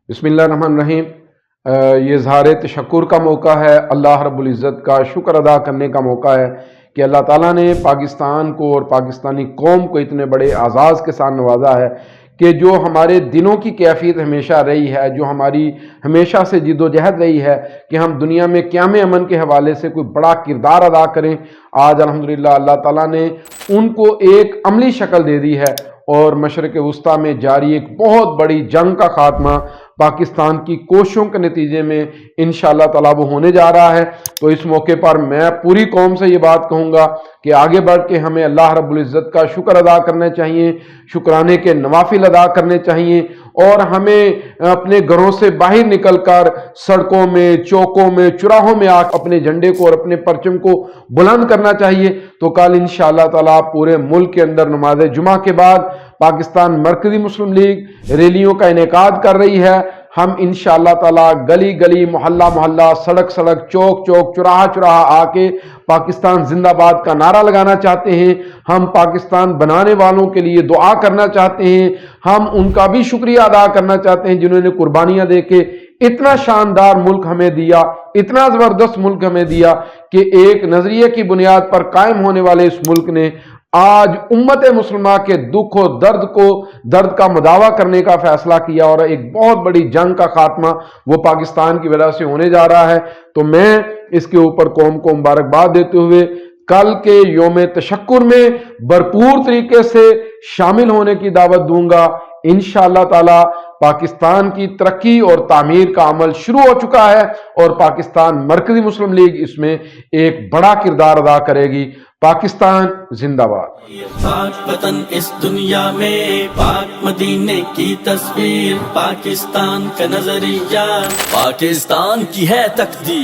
बिस्मिल्लाहिर्रहमानिर्रहीम। ये इज़हार तशक्कुर का मौका है, अल्लाह रब्बुल इज़्ज़त का शुक्र अदा करने का मौका है कि अल्लाह ताला ने पाकिस्तान को और पाकिस्तानी कौम को इतने बड़े आज़ाज़ के साथ नवाजा है कि जो हमारे दिलों की कैफियत हमेशा रही है, जो हमारी हमेशा से जिद्दोजहद रही है कि हम दुनिया में क़याम अमन के हवाले से कोई बड़ा किरदार अदा करें, आज अल्हम्दुलिल्लाह अल्लाह ताला ने उनको एक अमली शक्ल दे दी है और मशरिक़ वुस्ता में जारी एक बहुत बड़ी जंग का खात्मा पाकिस्तान की कोशिशों के नतीजे में इंशाअल्लाह ताला वो होने जा रहा है। तो इस मौके पर मैं पूरी कौम से ये बात कहूँगा कि आगे बढ़ के हमें अल्लाह रब्बुल इज़्ज़त का शुक्र अदा करना चाहिए, शुक्राने के नवाफिल अदा करने चाहिए और हमें अपने घरों से बाहर निकलकर सड़कों में, चौकों में, चौराहों में आकर अपने झंडे को और अपने परचम को बुलंद करना चाहिए। तो कल इंशाअल्लाह ताला पूरे मुल्क के अंदर नमाज जुमा के बाद पाकिस्तान मरकज़ी मुस्लिम लीग रैलियों का इनेकाद कर रही है। हम इंशाअल्लाह ताला गली गली, मोहल्ला मोहल्ला, सड़क सड़क, चौक चौक, चौराहा चौराहा आके पाकिस्तान जिंदाबाद का नारा लगाना चाहते हैं। हम पाकिस्तान बनाने वालों के लिए दुआ करना चाहते हैं। हम उनका भी शुक्रिया अदा करना चाहते हैं जिन्होंने कुर्बानियां दे के इतना शानदार मुल्क हमें दिया, इतना जबरदस्त मुल्क हमें दिया कि एक नजरिए की बुनियाद पर कायम होने वाले इस मुल्क ने आज उम्मत मुसलमान के दुख और दर्द का मुदावा करने का फैसला किया और एक बहुत बड़ी जंग का खात्मा वो पाकिस्तान की वजह से होने जा रहा है। तो मैं इसके ऊपर कौम को मुबारकबाद देते हुए कल के यौम तशक्कुर में भरपूर तरीके से शामिल होने की दावत दूंगा। इंशाअल्लाह ताला पाकिस्तान की तरक्की और तामीर का अमल शुरू हो चुका है और पाकिस्तान मरकज़ी मुस्लिम लीग इसमें एक बड़ा किरदार अदा करेगी। पाकिस्तान जिंदाबाद। पाक वतन इस दुनिया में, पाक मदीने की तस्वीर, पाकिस्तान का नजरिया, पाकिस्तान की है तकदीर।